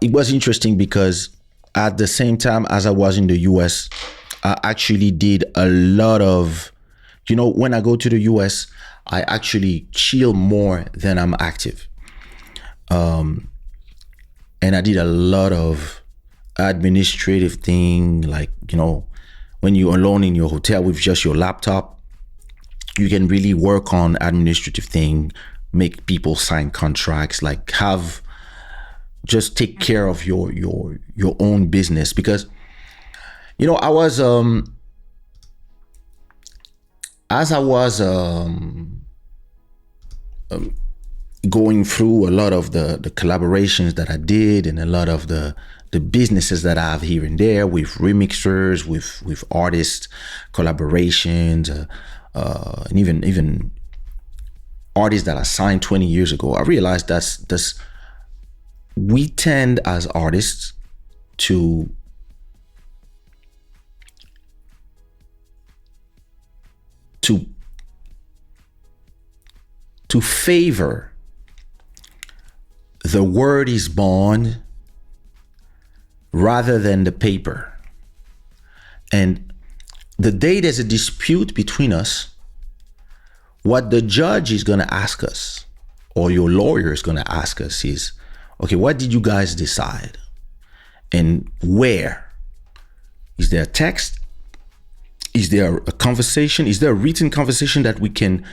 it was interesting because at the same time as I was in the US, I actually did a lot of, when I go to the US, I actually chill more than I'm active. And I did a lot of administrative thing, like, when you're alone in your hotel with just your laptop, you can really work on administrative thing, make people sign contracts, like just take care of your own business. Because I was as I was going through a lot of the collaborations that I did, and a lot of the businesses that I have here and there with remixers, with artists, collaborations, and even artists that I signed 20 years ago, I realized that's we tend as artists to favor the word is bond rather than the paper. And the day there's a dispute between us, what the judge is going to ask us, or your lawyer is going to ask us, is, okay, what did you guys decide? And where? Is there a text? Is there a conversation? Is there a written conversation that we can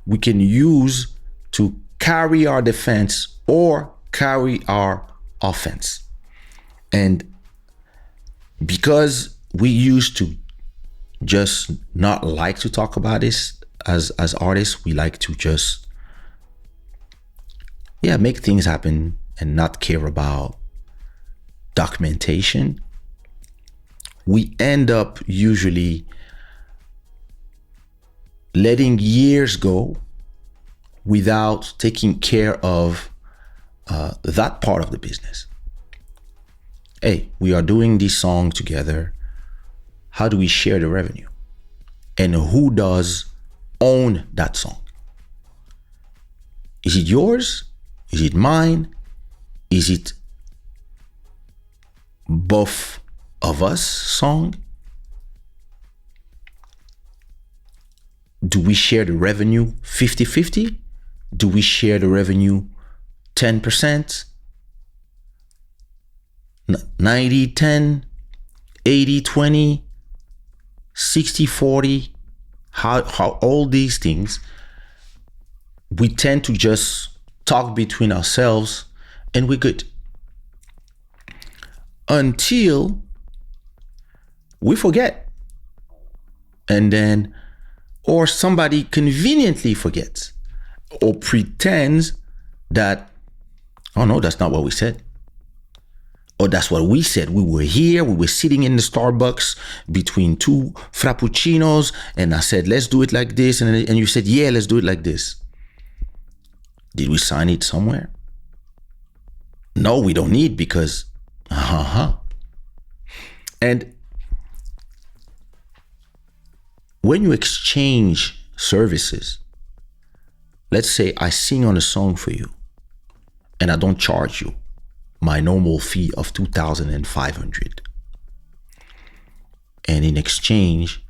use to carry our defense or carry our offense? And because we used to just not like to talk about this as artists, we like to just make things happen and not care about documentation. We end up usually letting years go without taking care of that part of the business. Hey, we are doing this song together. How do we share the revenue? And who does own that song? Is it yours? Is it mine? Is it both of us song? Do we share the revenue 50-50? Do we share the revenue 10%? 90-10? 80-20? 60-40? How all these things, we tend to just talk between ourselves and we're good. Until we forget. And then, or somebody conveniently forgets or pretends that, oh no, that's not what we said. Or that's what we said. We were here, we were sitting in the Starbucks between two frappuccinos, and I said, let's do it like this. And you said, yeah, let's do it like this. Did we sign it somewhere? No, we don't need, because, And when you exchange services, let's say I sing on a song for you and I don't charge you my normal fee of $2,500. And in exchange,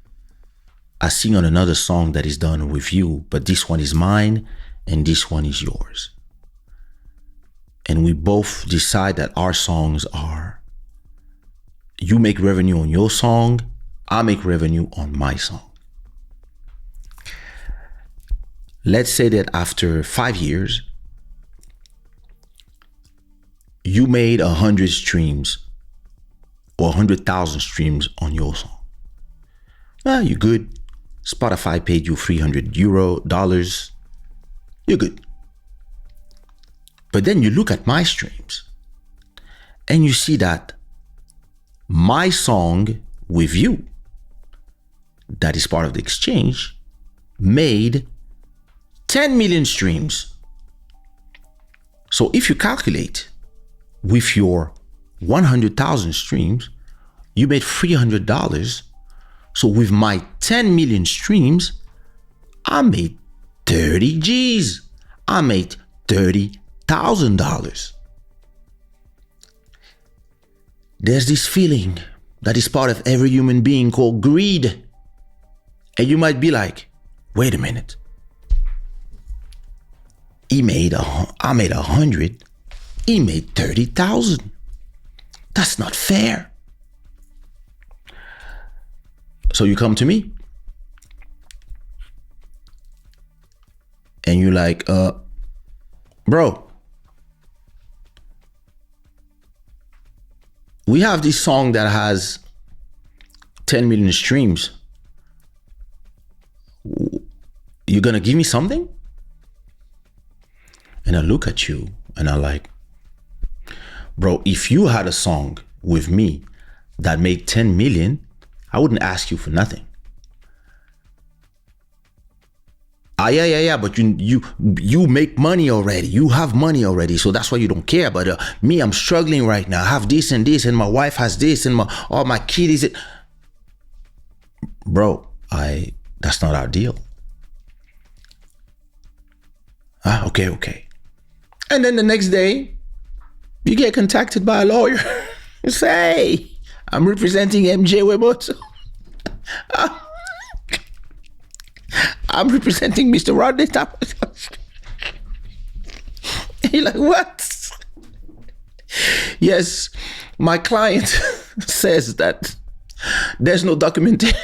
I sing on another song that is done with you, but this one is mine and this one is yours. And we both decide that our songs are, you make revenue on your song, I make revenue on my song. Let's say that after 5 years, you made 100 streams or 100,000 streams on your song. You're good. Spotify paid you $300. You're good. But then you look at my streams and you see that my song with you, that is part of the exchange, made 10 million streams. So if you calculate with your 100,000 streams, you made $300. So with my 10 million streams, I made 30 G's. I made $30,000. there's this feeling that is part of every human being called greed. And you might be like, wait a minute. I made 100. He made 30,000. That's not fair. So you come to me and you're like, bro, we have this song that has 10 million streams. You gonna give me something? And I look at you and I'm like, bro, if you had a song with me that made 10 million, I wouldn't ask you for nothing. Yeah, but you make money already. You have money already, so that's why you don't care. But me, I'm struggling right now. I have this and this, and my wife has this, and my kid is it. Bro, that's not our deal. Okay. And then the next day, you get contacted by a lawyer. You say, hey, I'm representing MJ Weboto. I'm representing Mr. Rodney Tap. You're like, what? Yes, my client says that there's no documentation.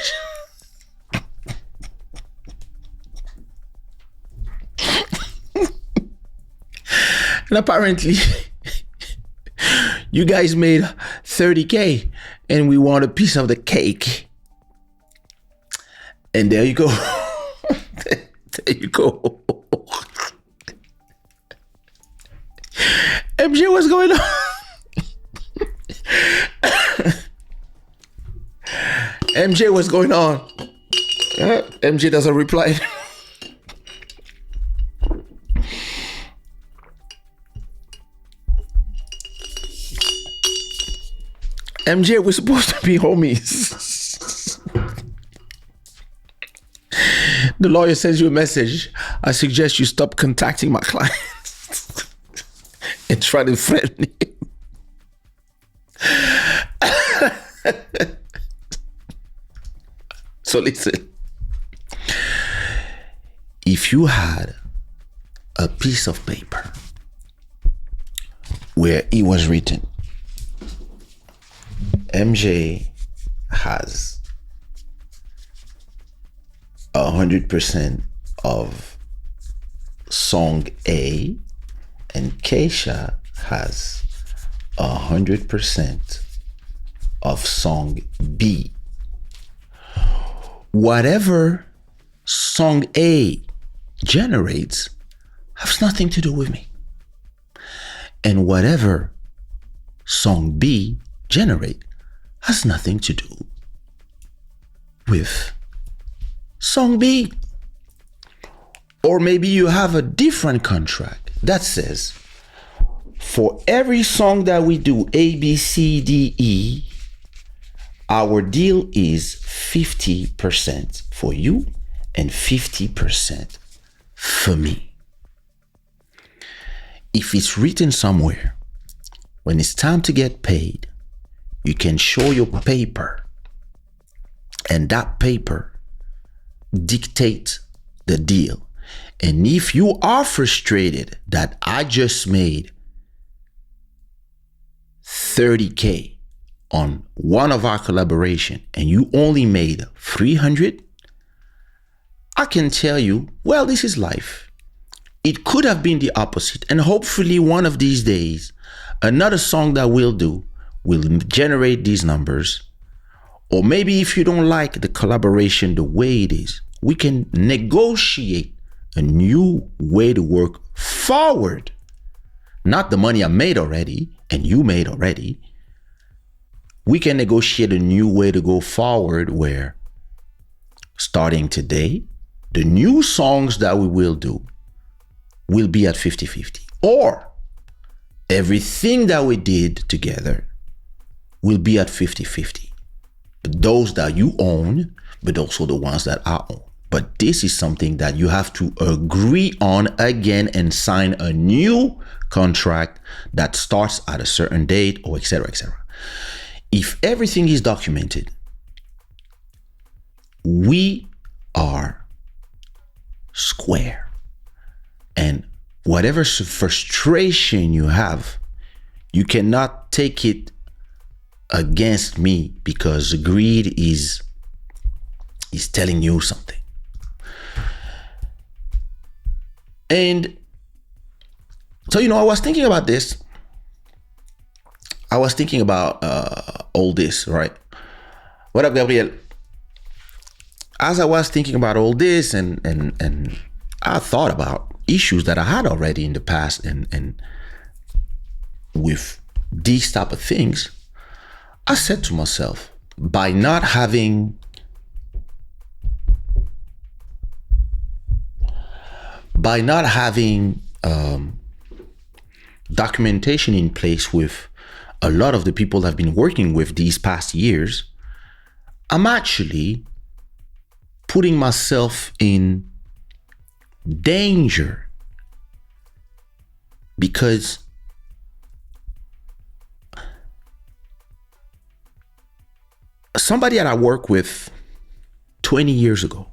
And apparently, you guys made 30K and we want a piece of the cake. And there you go. There you go. MJ, what's going on? MJ, what's going on? MJ doesn't reply. MJ, we're supposed to be homies. The lawyer sends you a message. I suggest you stop contacting my client and try to threaten him. So listen. If you had a piece of paper where it was written, MJ has 100% of song A and Kaysha has 100% of song B. Whatever song A generates has nothing to do with me. And whatever song B generates has nothing to do with song B. Or maybe you have a different contract that says, for every song that we do, A, B, C, D, E, our deal is 50% for you and 50% for me. If it's written somewhere, when it's time to get paid, you can show your paper, and that paper dictates the deal. And if you are frustrated that I just made 30K on one of our collaboration and you only made 300, I can tell you, well, this is life. It could have been the opposite. And hopefully one of these days, another song that we'll do will generate these numbers. Or maybe if you don't like the collaboration the way it is, we can negotiate a new way to work forward. Not the money I made already and you made already. We can negotiate a new way to go forward where starting today, the new songs that we will do will be at 50-50. Or everything that we did together will be at 50-50. Those that you own, but also the ones that I own. But this is something that you have to agree on again and sign a new contract that starts at a certain date, or etc., etc. if everything is documented, we are square. And whatever frustration you have, you cannot take it against me because greed is telling you something. And so, I was thinking about this. I was thinking about all this, right? What up, Gabriel? As I was thinking about all this, and I thought about issues that I had already in the past, and with these type of things, I said to myself, by not having documentation in place with a lot of the people I've been working with these past years, I'm actually putting myself in danger, because somebody that I worked with 20 years ago,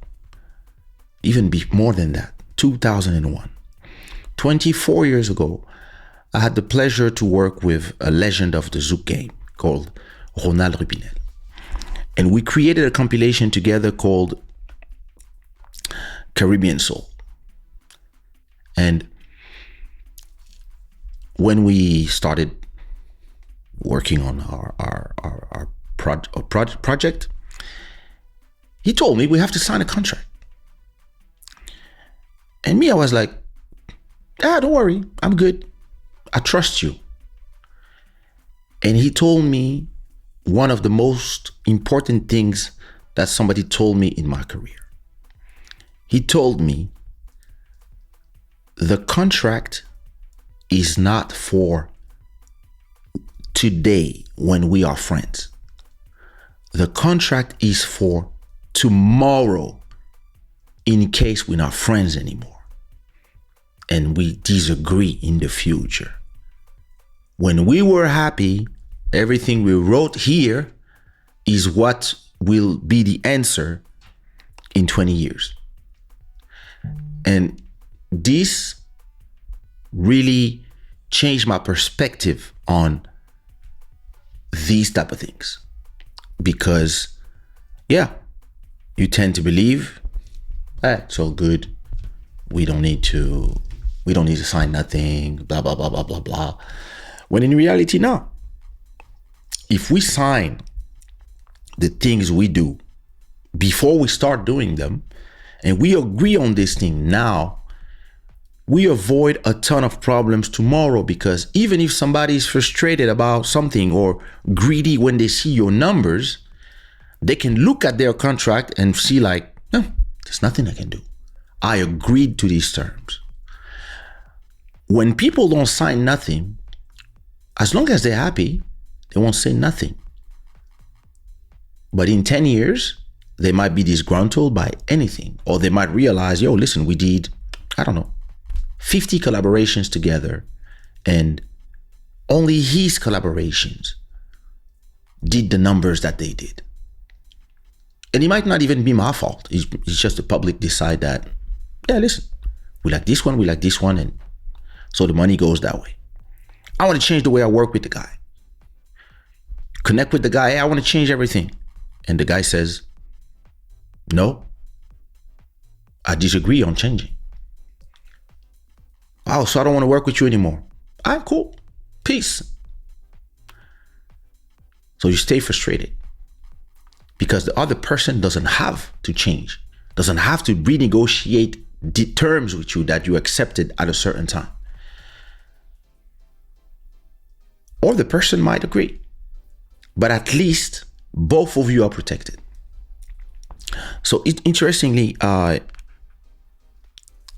even more than that, 2001, 24 years ago, I had the pleasure to work with a legend of the Zouk game called Ronald Rupinel. And we created a compilation together called Caribbean Soul. And when we started working on our project, he told me we have to sign a contract. And me, I was like, don't worry, I'm good. I trust you. And he told me one of the most important things that somebody told me in my career. He told me the contract is not for today when we are friends. The contract is for tomorrow in case we're not friends anymore and we disagree in the future. When we were happy, everything we wrote here is what will be the answer in 20 years. And this really changed my perspective on these type of things. Because, you tend to believe, it's all good. We don't need to sign nothing, blah, blah, blah, blah, blah, blah. When in reality, no. If we sign the things we do before we start doing them, and we agree on this thing now, we avoid a ton of problems tomorrow. Because even if somebody is frustrated about something or greedy when they see your numbers, they can look at their contract and see like, no, there's nothing I can do. I agreed to these terms. When people don't sign nothing, as long as they're happy, they won't say nothing. But in 10 years, they might be disgruntled by anything, or they might realize, listen, we did, 50 collaborations together, and only his collaborations did the numbers that they did. And it might not even be my fault. It's just the public decide that, listen, we like this one, and so the money goes that way. I want to change the way I work with the guy. Connect with the guy, I want to change everything. And the guy says, no, I disagree on changing. Oh, so I don't want to work with you anymore. All right, cool. Peace. So you stay frustrated because the other person doesn't have to change, doesn't have to renegotiate the terms with you that you accepted at a certain time. Or the person might agree, but at least both of you are protected. So interestingly,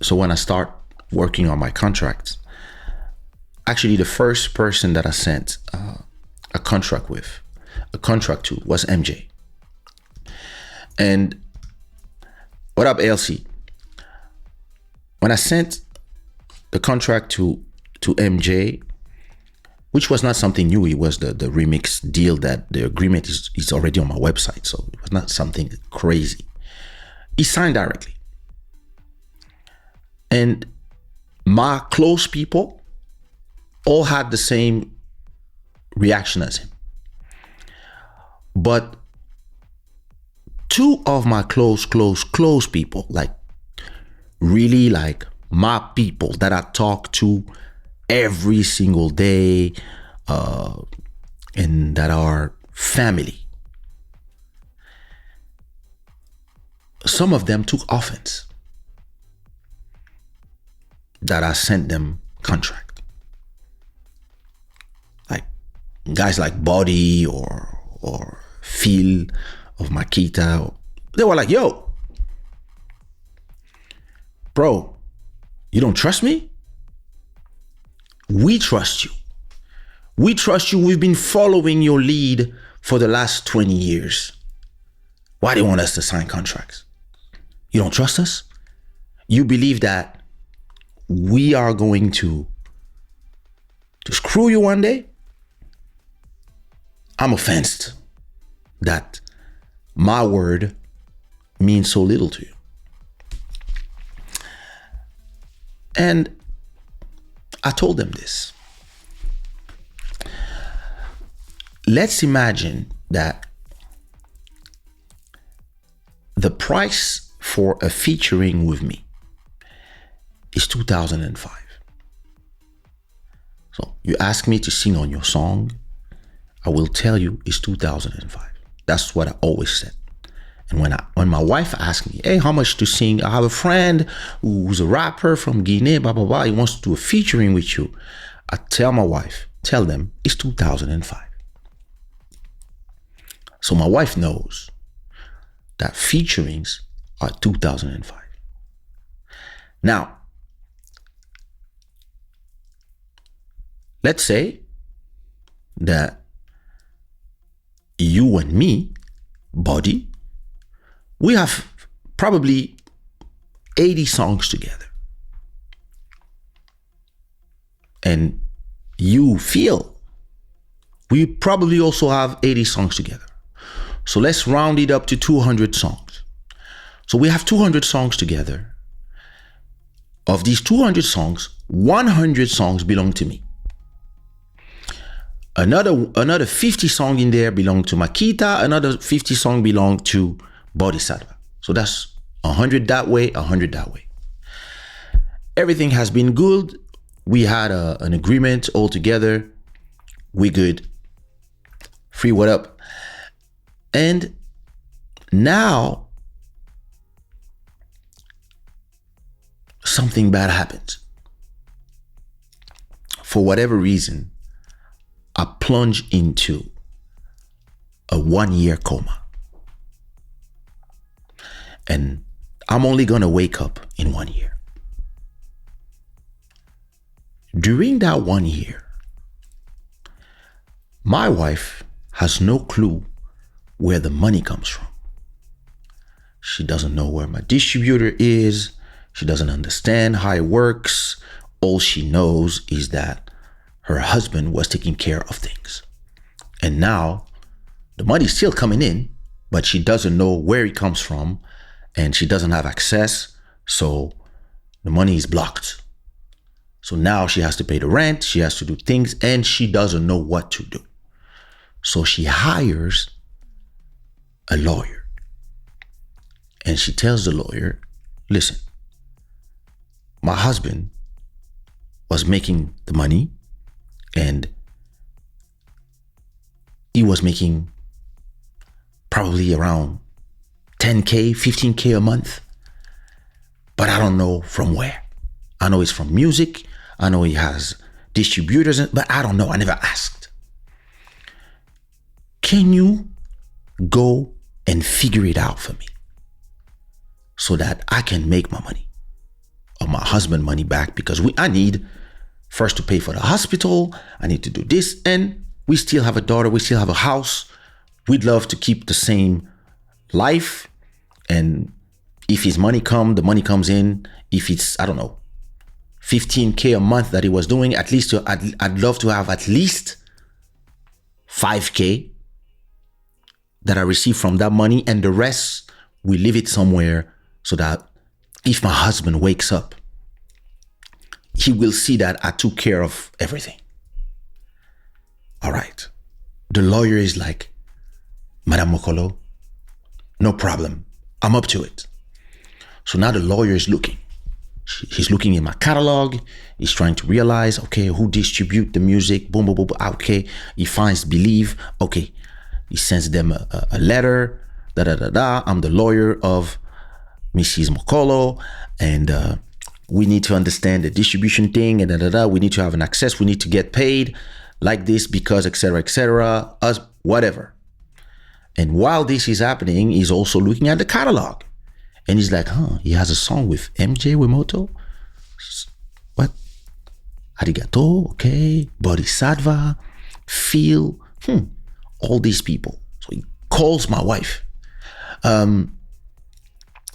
so when I start working on my contracts, actually the first person that I sent a contract to was MJ. And what up, ALC? When I sent the contract to MJ, which was not something new. It was the remix deal that the agreement is already on my website. So it was not something crazy. He signed directly. And my close people all had the same reaction as him. But two of my close people, like really like my people that I talk to every single day, and that are family, some of them took offense that I sent them contract. Like guys like Buddy or Phil of Makita, they were like, yo, bro, you don't trust me? We trust you. We trust you. We've been following your lead for the last 20 years. Why do you want us to sign contracts? You don't trust us? You believe that we are going to screw you one day? I'm offended that my word means so little to you. And I told them this. Let's imagine that the price for a featuring with me is 2005. So you ask me to sing on your song, I will tell you it's 2005. That's what I always said. And when my wife asked me, hey, how much to sing? I have a friend who's a rapper from Guinea, blah, blah, blah. He wants to do a featuring with you. I tell my wife, tell them it's 2005. So my wife knows that featurings are 2005. Now, let's say that you and me, Buddy, we have probably 80 songs together. And you feel we probably also have 80 songs together. So let's round it up to 200 songs. So we have 200 songs together. Of these 200 songs, 100 songs belong to me. Another 50 songs in there belong to Makita. Another 50 songs belong to Bodhisattva. So that's 100 that way, 100 that way. Everything has been good. We had an agreement all together. We good. Free what up. And now something bad happens. For whatever reason, I plunge into a 1-year coma. And I'm only going to wake up in 1 year. During that 1 year, my wife has no clue where the money comes from. She doesn't know where my distributor is. She doesn't understand how it works. All she knows is that her husband was taking care of things. And now the money's still coming in, but she doesn't know where it comes from and she doesn't have access. So the money is blocked. So now she has to pay the rent, she has to do things, and she doesn't know what to do. So she hires a lawyer. And she tells the lawyer, listen, my husband was making the money and he was making probably around 10K, 15K a month. But I don't know from where. I know it's from music. I know he has distributors, but I don't know. I never asked. Can you go and figure it out for me so that I can make my money or my husband money back? Because I need first to pay for the hospital. I need to do this. And we still have a daughter. We still have a house. We'd love to keep the same life. And if his money comes, the money comes in. If it's, I don't know, 15K a month that he was doing, at least I'd love to have at least 5K that I receive from that money, and the rest we leave it somewhere so that if my husband wakes up, he will see that I took care of everything. All right. The lawyer is like, Madame Mokolo, no problem. I'm up to it. So now the lawyer is looking. He's looking in my catalog. He's trying to realize, okay, who distribute the music? Boom, boom, boom. Okay. He finds Believe. Okay. He sends them a letter. I'm the lawyer of Mrs. Mokolo. And we need to understand the distribution thing. And we need to have an access. We need to get paid like this because, etc., us, whatever. And while this is happening, he's also looking at the catalog. And he's like, he has a song with MJ Wemoto. What? Arigato, okay. Bodhisattva, Feel, all these people. So he calls my wife. Do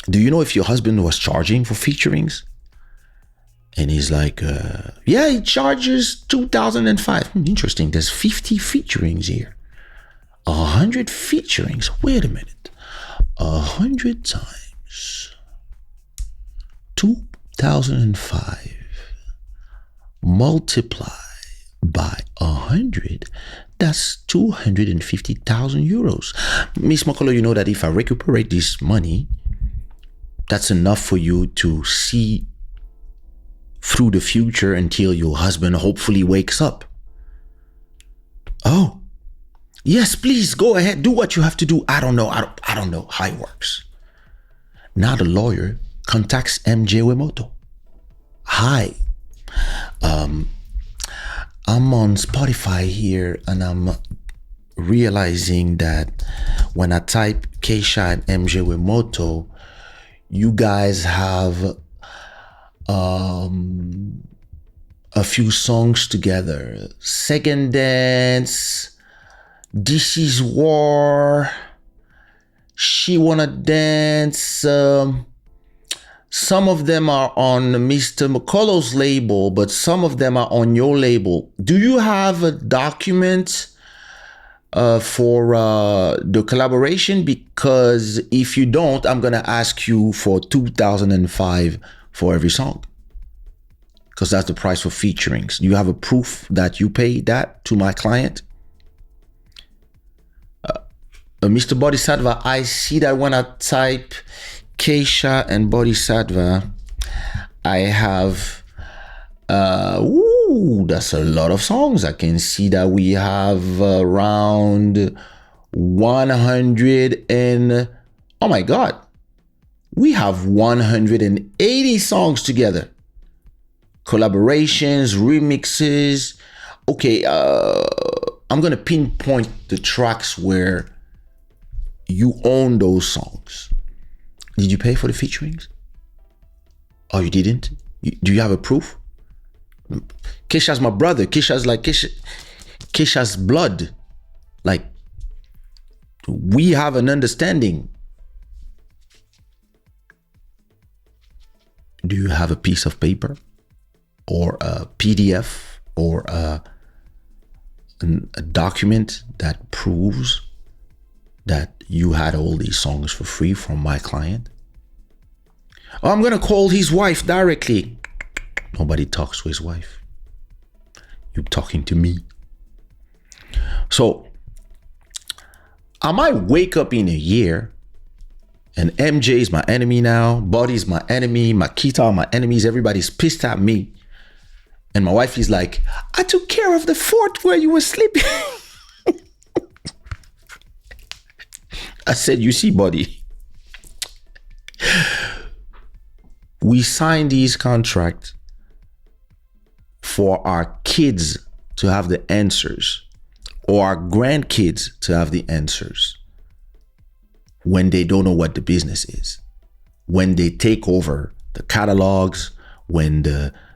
you know if your husband was charging for featurings? And he's like, yeah, he charges 2005. Interesting. There's 50 featurings here. 100 featurings. Wait a minute. 100 times 2005 multiply by 100, that's 250,000 euros. Miss Mokolo, you know that if I recuperate this money, that's enough for you to see through the future until your husband hopefully wakes up. Oh, yes, please go ahead. Do what you have to do. I don't know. I don't know how it works. Now the lawyer contacts MJ Wemoto. Hi. I'm on Spotify here and I'm realizing that when I type Kaysha and MJ Wemoto, you guys have a few songs together. Second Dance, This Is War, She Wanna Dance. Some of them are on Mr. Mokolo's label, but some of them are on your label. Do you have a document for the collaboration? Because if you don't, I'm going to ask you for 2005 for every song. Because that's the price for featurings. Do you have a proof that you paid that to my client? Mr. Bodhisattva, I see that when I type Kaysha and Bodhisattva, I have, that's a lot of songs. I can see that we have around 100 and, oh my God, we have 180 songs together. Collaborations, remixes. Okay, I'm going to pinpoint the tracks where you own those songs. Did you pay for the featurings? Oh, you didn't? Do you have a proof? Kaysha's my brother. Kaysha's blood. Like, we have an understanding. Do you have a piece of paper or a PDF or a document that proves that you had all these songs for free from my client? Oh, I'm going to call his wife directly. Nobody talks to his wife. You're talking to me. So I might wake up in a year and MJ is my enemy now. Body's my enemy. My kids are my enemies. Everybody's pissed at me. And my wife is like, I took care of the fort where you were sleeping. I said, you see, buddy, we signed these contracts for our kids to have the answers or our grandkids to have the answers when they don't know what the business is, when they take over the catalogs, when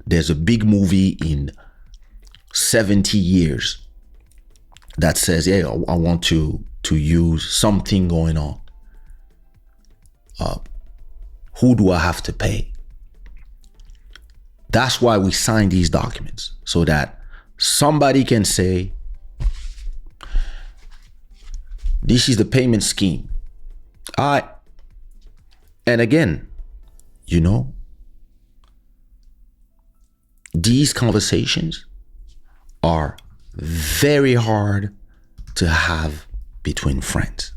there's a big movie in 70 years that says, yeah, I want to use something going on. Who do I have to pay? That's why we sign these documents, so that somebody can say, this is the payment scheme. And again, these conversations are very hard to have between friends,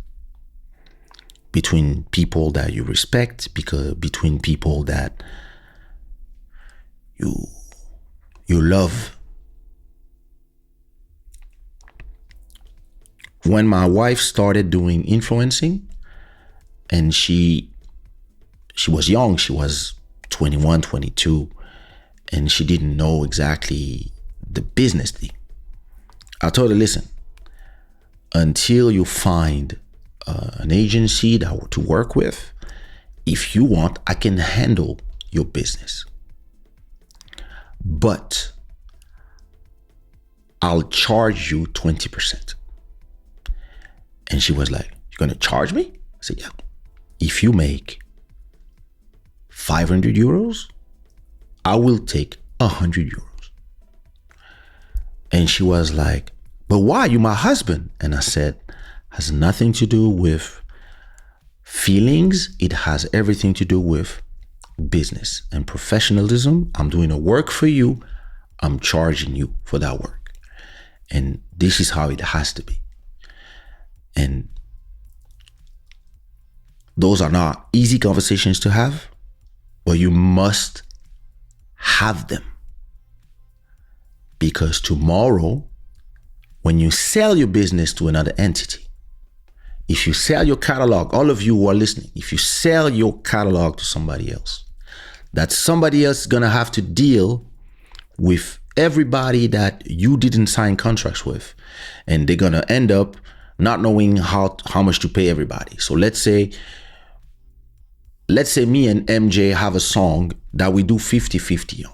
between people that you respect, between people that you love. When my wife started doing influencing, and she was young, she was 21, 22, and she didn't know exactly the business thing. I told her, listen, until you find an agency to work with, if you want, I can handle your business. But I'll charge you 20%. And she was like, you're going to charge me? I said, yeah. If you make 500 euros, I will take 100 euros. And she was like, but why? You my husband. And I said, has nothing to do with feelings. It has everything to do with business and professionalism. I'm doing a work for you. I'm charging you for that work. And this is how it has to be. And those are not easy conversations to have, but you must have them. Because tomorrow, when you sell your business to another entity, if you sell your catalog, all of you who are listening, if you sell your catalog to somebody else, that somebody else is going to have to deal with everybody that you didn't sign contracts with. And they're going to end up not knowing how much to pay everybody. So let's say me and MJ have a song that we do 50-50 on.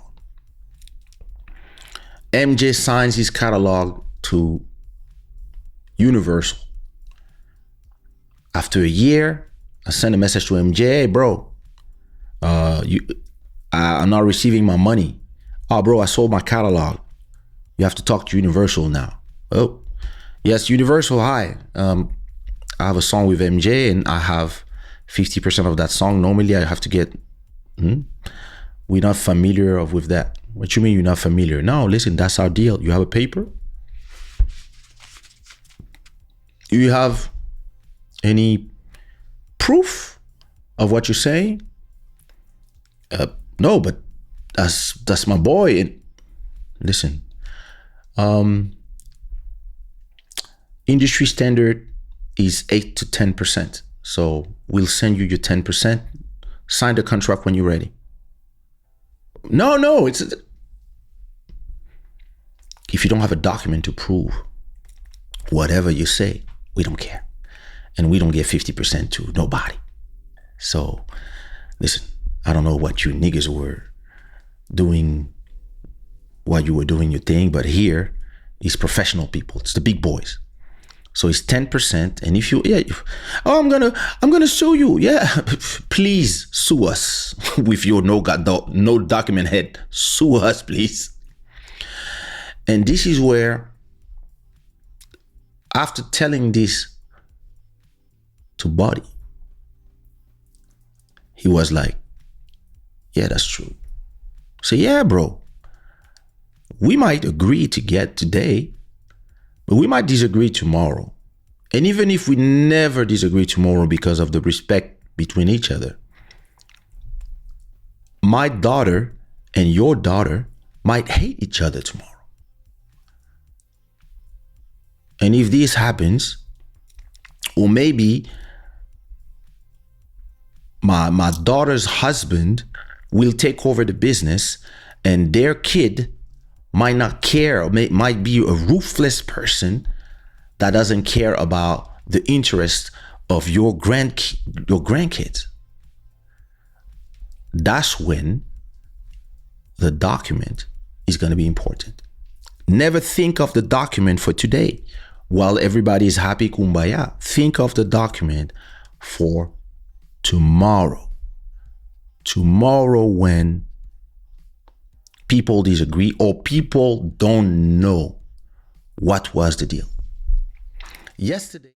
MJ signs his catalog to Universal. After a year, I send a message to MJ, hey bro, I'm not receiving my money. Oh bro, I sold my catalog. You have to talk to Universal now. Oh, yes, Universal, hi. I have a song with MJ and I have 50% of that song. Normally I have to get, we're not familiar with that. What you mean you're not familiar? No, listen, that's our deal. You have a paper? Do you have any proof of what you're saying? No, but that's my boy. And listen, industry standard is 8 to 10%. So we'll send you your 10%. Sign the contract when you're ready. No, it's if you don't have a document to prove whatever you say, we don't care. And we don't get 50% to nobody. So listen, I don't know what you niggas were doing, while you were doing your thing, but here is professional people. It's the big boys. So it's 10%. And if I'm gonna sue you. Yeah, please sue us with your no document head. Sue us, please. And this is where, after telling this to Buddy, he was like, yeah, that's true. So yeah, bro, we might agree to get today, but we might disagree tomorrow. And even if we never disagree tomorrow because of the respect between each other, my daughter and your daughter might hate each other tomorrow. And if this happens, or maybe my daughter's husband will take over the business and their kid might not care, or might be a ruthless person that doesn't care about the interest of your grandkids. That's when the document is going to be important. Never think of the document for today while everybody is happy, kumbaya. Think of the document for tomorrow. Tomorrow, when people disagree or people don't know what was the deal. Yesterday